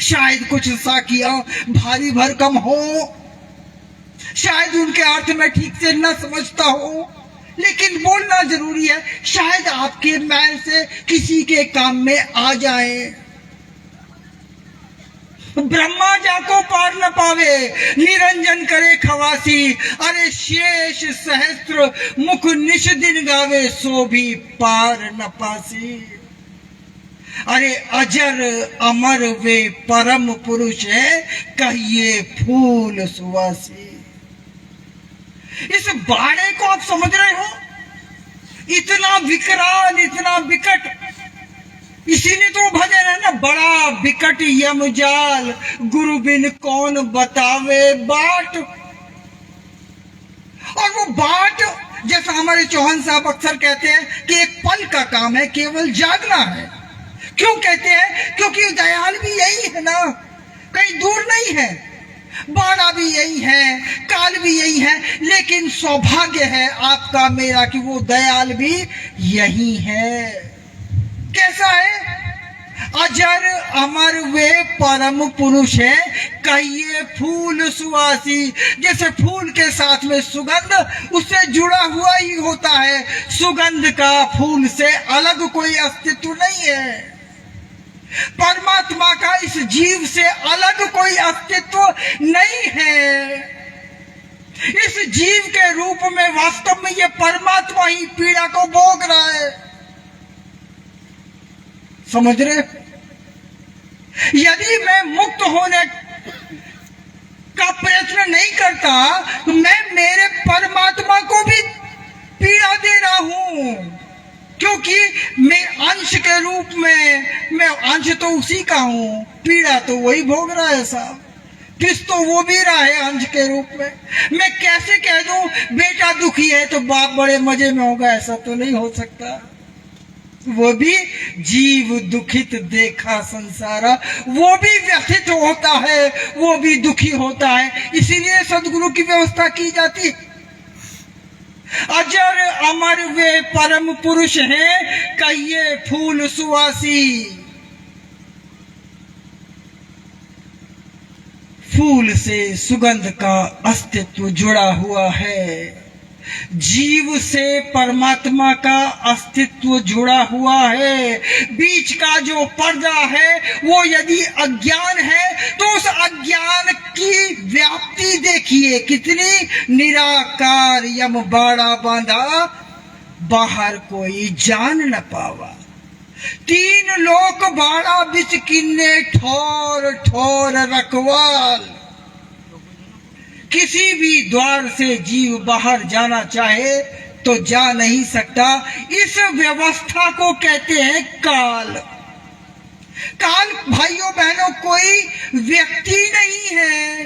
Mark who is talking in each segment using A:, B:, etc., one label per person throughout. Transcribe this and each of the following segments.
A: शायद कुछ साखियां भारी भरकम हो, शायद उनके अर्थ में ठीक से न समझता हो, लेकिन बोलना जरूरी है। शायद आपके मैल से किसी के काम में आ जाए। ब्रह्मा जाको पार न पावे, निरंजन करे खवासी। अरे शेष सहस्त्र मुख निश दिन गावे, सो भी पार न पासी। अरे अजर अमर वे परम पुरुष है, कहिए फूल सुवासी। इस बाड़े को आप समझ रहे हो? इतना विकराल, इतना विकट। इसीलिए तो भजन है ना, बड़ा विकट यम जाल, गुरु बिन कौन बतावे बाट। और वो बाट, जैसा हमारे चौहान साहब अक्सर कहते हैं कि एक पल का काम है, केवल जागना है। क्यों कहते हैं? क्योंकि दयाल भी यही है ना, कहीं दूर नहीं है। बाड़ा भी यही है, काल भी यही है, लेकिन सौभाग्य है आपका मेरा कि वो दयाल भी यही है। कैसा है? अजर अमर वे परम पुरुष है, कहिए फूल सुवासी। जैसे फूल के साथ में सुगंध, उससे जुड़ा हुआ ही होता है। सुगंध का फूल से अलग कोई अस्तित्व नहीं है। परमात्मा का इस जीव से अलग कोई अस्तित्व नहीं है। इस जीव के रूप में वास्तव में ये परमात्मा ही पीड़ा को भोग रहा है। समझ रहे? यदि मैं मुक्त होने का प्रयत्न नहीं करता तो मैं मेरे परमात्मा को भी पीड़ा दे रहा हूं, क्योंकि मैं अंश के रूप में, मैं अंश तो उसी का हूं, पीड़ा तो वही भोग रहा है साहब। किस तो वो भी रहा है अंश के रूप में। मैं कैसे कह दूं बेटा दुखी है तो बाप बड़े मजे में होगा? ऐसा तो नहीं हो सकता। वो भी जीव दुखित देखा संसारा, वो भी व्यथित होता है, वो भी दुखी होता है। इसीलिए सदगुरु की व्यवस्था की जाती। अजर अमर वे परम पुरुष हैं, कहिए फूल सुवासी। फूल से सुगंध का अस्तित्व जुड़ा हुआ है, जीव से परमात्मा का अस्तित्व जुड़ा हुआ है। बीच का जो पर्दा है वो यदि अज्ञान है तो उस अज्ञान की व्याप्ति देखिए कितनी निराकार। यम बाड़ा बांधा, बाहर कोई जान न पावा। तीन लोक बाड़ा बिच किन्ने, ठोर ठोर रखवाल। किसी भी द्वार से जीव बाहर जाना चाहे तो जा नहीं सकता। इस व्यवस्था को कहते हैं काल। काल भाइयों बहनों कोई व्यक्ति नहीं है।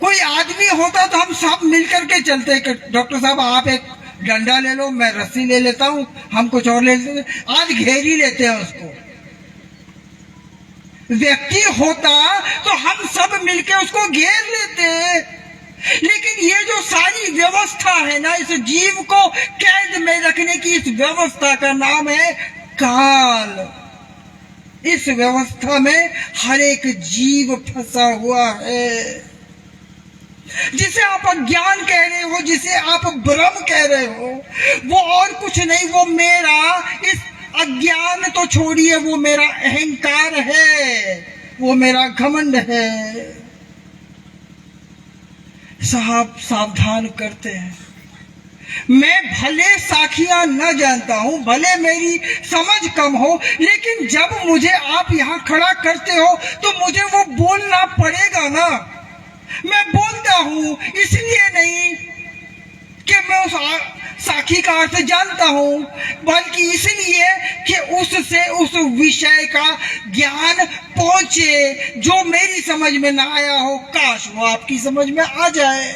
A: कोई आदमी होता तो हम सब मिलकर के चलते कि डॉक्टर साहब आप एक डंडा ले लो, मैं रस्सी ले लेता हूं, हम कुछ और ले लेते हैं, आज घेर ही लेते हैं उसको। व्यक्ति होता तो हम सब मिलके उसको घेर लेते। लेकिन ये जो सारी व्यवस्था है ना, इस जीव को कैद में रखने की इस व्यवस्था का नाम है काल। इस व्यवस्था में हर एक जीव फंसा हुआ है। जिसे आप अज्ञान कह रहे हो, जिसे आप भ्रम कह रहे हो, वो और कुछ नहीं, वो मेरा, इस अज्ञान तो छोड़िए, वो मेरा अहंकार है, वो मेरा घमंड है। साहब सावधान करते हैं। मैं भले साखियां न जानता हूं, भले मेरी समझ कम हो, लेकिन जब मुझे आप यहां खड़ा करते हो तो मुझे वो बोलना पड़ेगा ना। मैं बोलता हूं इसलिए नहीं कि मैं उस साखी का अर्थ जानता हूं, बल्कि इसलिए कि उससे उस विषय का ज्ञान पहुंचे जो मेरी समझ में ना आया हो, काश वो आपकी समझ में आ जाए।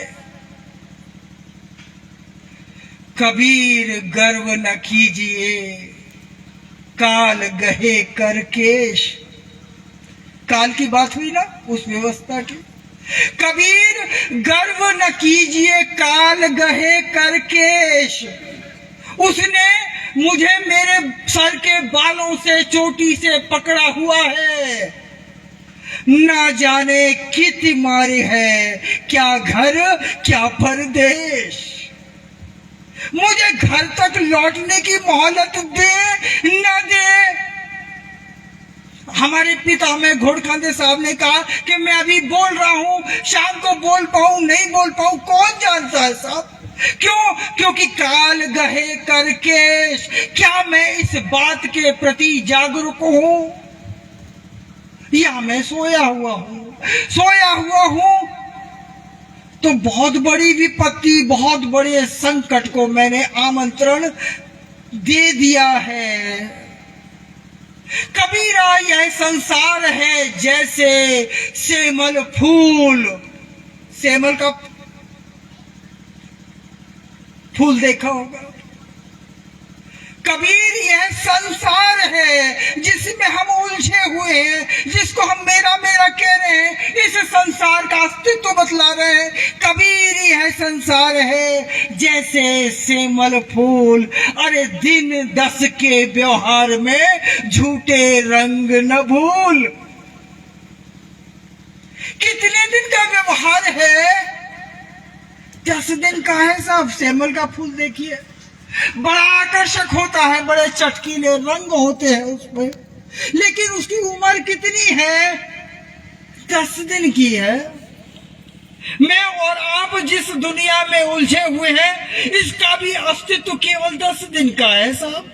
A: कबीर गर्व न कीजिए, काल गहे कर केश। काल की बात हुई ना, उस व्यवस्था की। कबीर गर्व न कीजिए, काल गहे कर केश। उसने मुझे मेरे सर के बालों से, चोटी से पकड़ा हुआ है। ना जाने कितनी मारे है, क्या घर क्या परदेश। मुझे घर तक लौटने की मोहलत दे न दे। हमारे पिता में घोड़खांदे साहब ने कहा कि मैं अभी बोल रहा हूं, शाम को बोल पाऊं नहीं बोल पाऊं कौन जानता है साहब। क्यों? क्योंकि काल गहे कर केश। क्या मैं इस बात के प्रति जागरूक हूं या मैं सोया हुआ हूं? तो बहुत बड़ी विपत्ति, बहुत बड़े संकट को मैंने आमंत्रण दे दिया है। कबीरा यह संसार है जैसे सेमल फूल। सेमल का फूल देखा होगा। कबीर यह संसार है जिसमें हम उलझे हुए हैं, जिसको हम मेरा मेरा कह रहे हैं, इस संसार का अस्तित्व बतला रहे हैं। कबीर यह संसार है जैसे सेमल फूल। अरे दिन 10 के व्यवहार में झूठे रंग न भूल। कितने दिन का व्यवहार है? 10 दिन का है साहब। सेमल का फूल देखिए, बड़ा आकर्षक होता है, बड़े चटकीले रंग होते हैं उसमें, लेकिन उसकी उम्र कितनी है? 10 दिन की है। मैं और आप जिस दुनिया में उलझे हुए हैं, इसका भी अस्तित्व केवल 10 दिन का है साहब।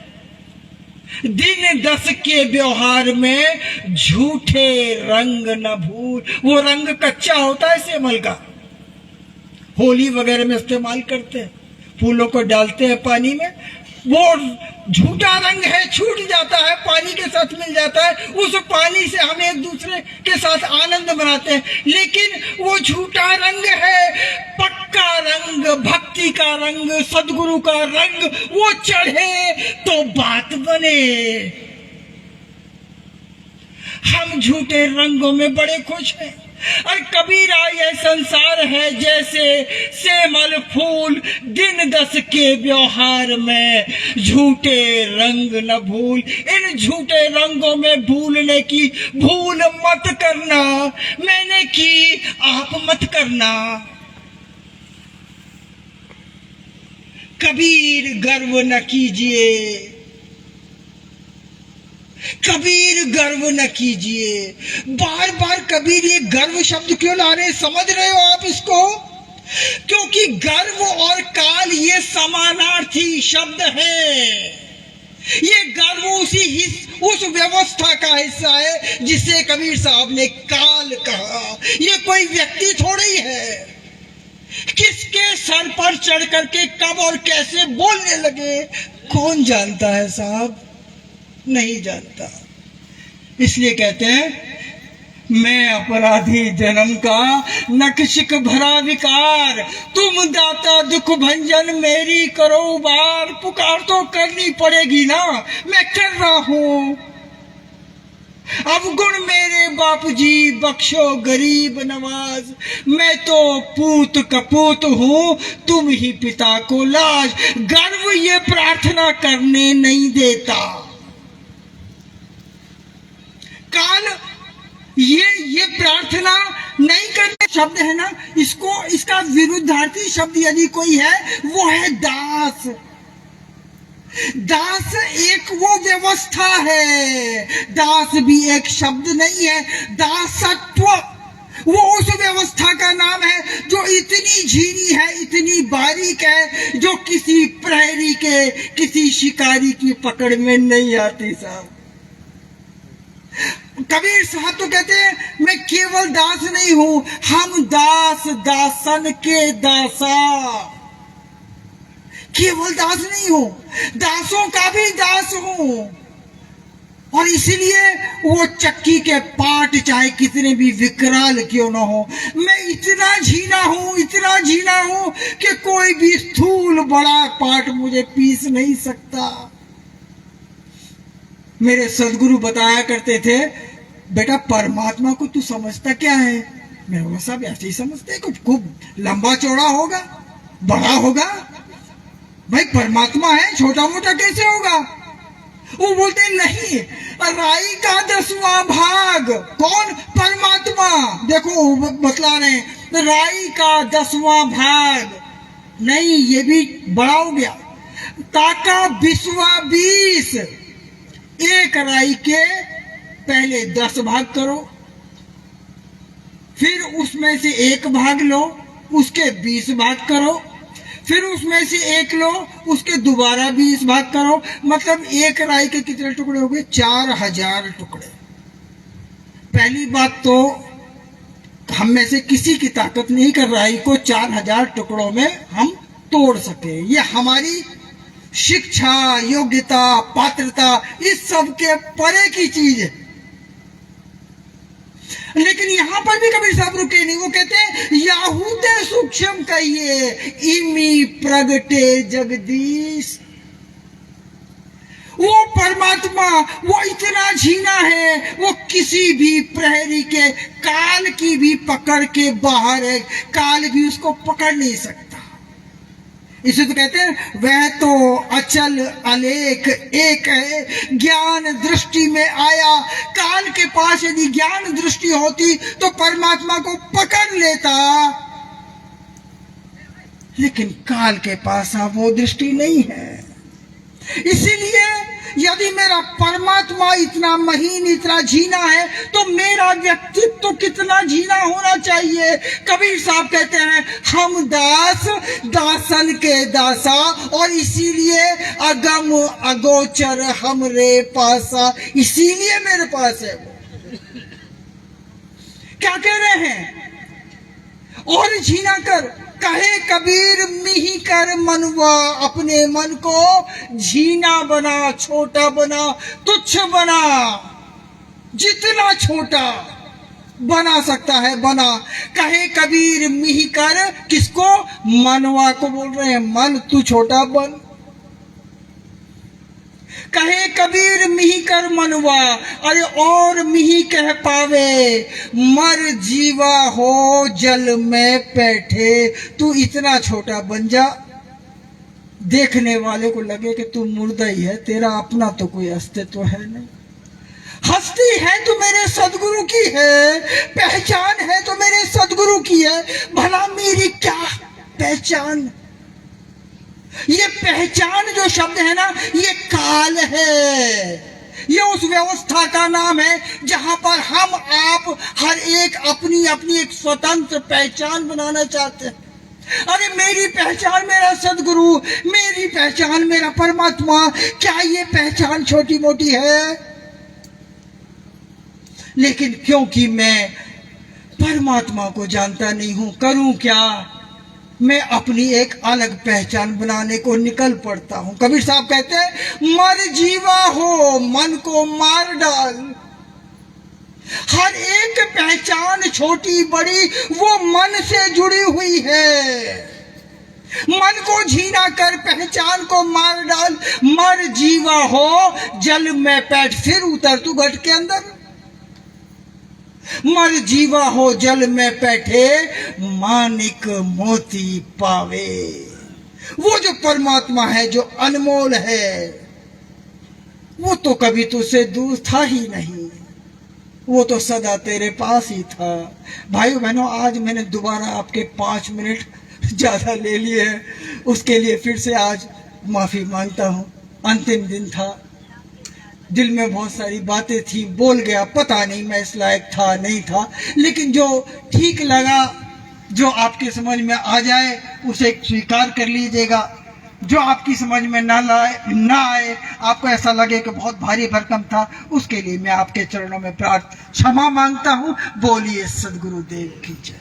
A: दिन 10 के व्यवहार में झूठे रंग न भूल। वो रंग कच्चा होता है सेमल का, होली वगैरह में इस्तेमाल करते हैं, फूलों को डालते हैं पानी में। वो झूठा रंग है, छूट जाता है, पानी के साथ मिल जाता है। उस पानी से हम एक दूसरे के साथ आनंद मनाते हैं, लेकिन वो झूठा रंग है। पक्का रंग, भक्ति का रंग, सदगुरु का रंग वो चढ़े तो बात बने। हम झूठे रंगों में बड़े खुश हैं। और कबीरा यह संसार है जैसे सेमल फूल। दिन 10 के व्यवहार में झूठे रंग न भूल। इन झूठे रंगों में भूलने की भूल मत करना। मैंने की, आप मत करना। कबीर गर्व न कीजिए, कबीर गर्व न कीजिए। बार बार कबीर ये गर्व शब्द क्यों ला रहे? समझ रहे हो आप इसको? क्योंकि गर्व और काल ये समानार्थी शब्द है। ये गर्व उस व्यवस्था का हिस्सा है जिसे कबीर साहब ने काल कहा। ये कोई व्यक्ति थोड़ी है। किसके सर पर चढ़ करके कब और कैसे बोलने लगे कौन जानता है साहब? नहीं जानता। इसलिए कहते हैं मैं अपराधी जन्म का नक्शिक भरा विकार। तुम दाता दुख भंजन मेरी करो बार। पुकार तो करनी पड़ेगी ना, मैं कर रहा हूं। अवगुण मेरे बापू जी बख्शो गरीब नवाज। मैं तो पूत कपूत हूं, तुम ही पिता को लाज। गर्व ये प्रार्थना करने नहीं देता। काल ये प्रार्थना नहीं करने शब्द है ना, इसका विरुद्धार्थी शब्द यदि कोई है वो है दास। दास एक वो व्यवस्था है, दास भी एक शब्द नहीं है। दासत्व वो उस व्यवस्था का नाम है जो इतनी झीनी है, इतनी बारीक है, जो किसी प्रहरी के, किसी शिकारी की पकड़ में नहीं आती साहब। कबीर साहब तो कहते हैं मैं केवल दास नहीं हूं, हम दास दासन के दासा। केवल दास नहीं हूं, दासों का भी दास हूं। और इसलिए वो चक्की के पाट चाहे कितने भी विकराल क्यों ना हो, मैं इतना झीना हूं कि कोई भी स्थूल बड़ा पाट मुझे पीस नहीं सकता। मेरे सदगुरु बताया करते थे, बेटा परमात्मा को तू समझता क्या है? मैं बोला साहब ऐसे ही समझते, खूब लंबा चौड़ा होगा, बड़ा होगा। भाई परमात्मा है, छोटा मोटा कैसे होगा? वो बोलते नहीं, राई का 10वां भाग। कौन? परमात्मा। परमात्मा देखो बतला रहे, राई का 10वां भाग नहीं, ये भी बड़ा हो गया, ताका 20 एक राई के पहले 10 भाग करो, फिर उसमें से 1 भाग लो, उसके 20 भाग करो, फिर उसमें से 1 लो, उसके दोबारा 20 भाग करो, मतलब एक राई के कितने टुकड़े हो गए? 4000 टुकड़े। पहली बात तो हम में से किसी की ताकत नहीं कर राई को 4000 टुकड़ों में हम तोड़ सके। ये हमारी शिक्षा, योग्यता, पात्रता, इस सब के परे की चीज है। लेकिन यहां पर भी कबीर साहब रुके नहीं, वो कहते हैं याहूते सूक्ष्म कहिए इमी प्रगटे जगदीश। वो परमात्मा वो इतना झीना है, वो किसी भी प्रहरी के काल की भी पकड़ के बाहर है, काल भी उसको पकड़ नहीं सकता। इसे तो कहते हैं वह तो अचल अलेख एक है, ज्ञान दृष्टि में आया। काल के पास यदि ज्ञान दृष्टि होती तो परमात्मा को पकड़ लेता, लेकिन काल के पास वो दृष्टि नहीं है। इसीलिए यदि मेरा परमात्मा इतना महीन, इतना झीना है, तो मेरा व्यक्तित्व तो कितना झीना होना चाहिए। कबीर साहब कहते हैं हम दास दासन के दासा, और इसीलिए अगम अगोचर हमरे पासा, इसीलिए मेरे पास है। क्या कह रहे हैं? और झीना कर कहे कबीर मिही कर मनवा, अपने मन को झीना बना, छोटा बना, तुच्छ बना, जितना छोटा बना सकता है बना। कहे कबीर मिही कर, किसको? मनवा को बोल रहे हैं, मन तू छोटा बन। कहे कबीर मिही कर मनवा, अरे और मिही कह पावे, मर जीवा हो जल में बैठे। तू इतना छोटा बन जा, देखने वाले को लगे कि तू मुर्दा ही है, तेरा अपना तो कोई अस्तित्व है नहीं। हस्ती है तो मेरे सदगुरु की है, पहचान है तो मेरे सदगुरु की है, भला मेरी क्या पहचान? ये पहचान जो शब्द है ना, ये काल है। ये उस व्यवस्था का नाम है जहां पर हम आप हर एक अपनी अपनी एक स्वतंत्र पहचान बनाना चाहते हैं। अरे मेरी पहचान मेरा सदगुरु, मेरी पहचान मेरा परमात्मा, क्या ये पहचान छोटी मोटी है? लेकिन क्योंकि मैं परमात्मा को जानता नहीं हूं, करूं क्या? मैं अपनी एक अलग पहचान बनाने को निकल पड़ता हूं। कबीर साहब कहते हैं मर जीवा हो मन को मार डाल। हर एक पहचान छोटी बड़ी वो मन से जुड़ी हुई है। मन को झीना कर पहचान को मार डाल। मर जीवा हो जल में बैठ, फिर उतर तू घट के अंदर। मर जीवा हो जल में बैठे, मानिक मोती पावे। वो जो परमात्मा है, जो अनमोल है, वो तो कभी तुझसे दूर था ही नहीं, वो तो सदा तेरे पास ही था। भाइयों बहनों, आज मैंने दोबारा आपके 5 मिनट ज्यादा ले लिए हैं, उसके लिए फिर से आज माफी मांगता हूं। अंतिम दिन था, दिल में बहुत सारी बातें थी, बोल गया, पता नहीं मैं इस लायक था नहीं था, लेकिन जो ठीक लगा, जो आपके समझ में आ जाए उसे स्वीकार कर लीजिएगा। जो आपकी समझ में ना आए, आपको ऐसा लगे कि बहुत भारी भरकम था, उसके लिए मैं आपके चरणों में क्षमा मांगता हूँ। बोलिए सदगुरुदेव की जय।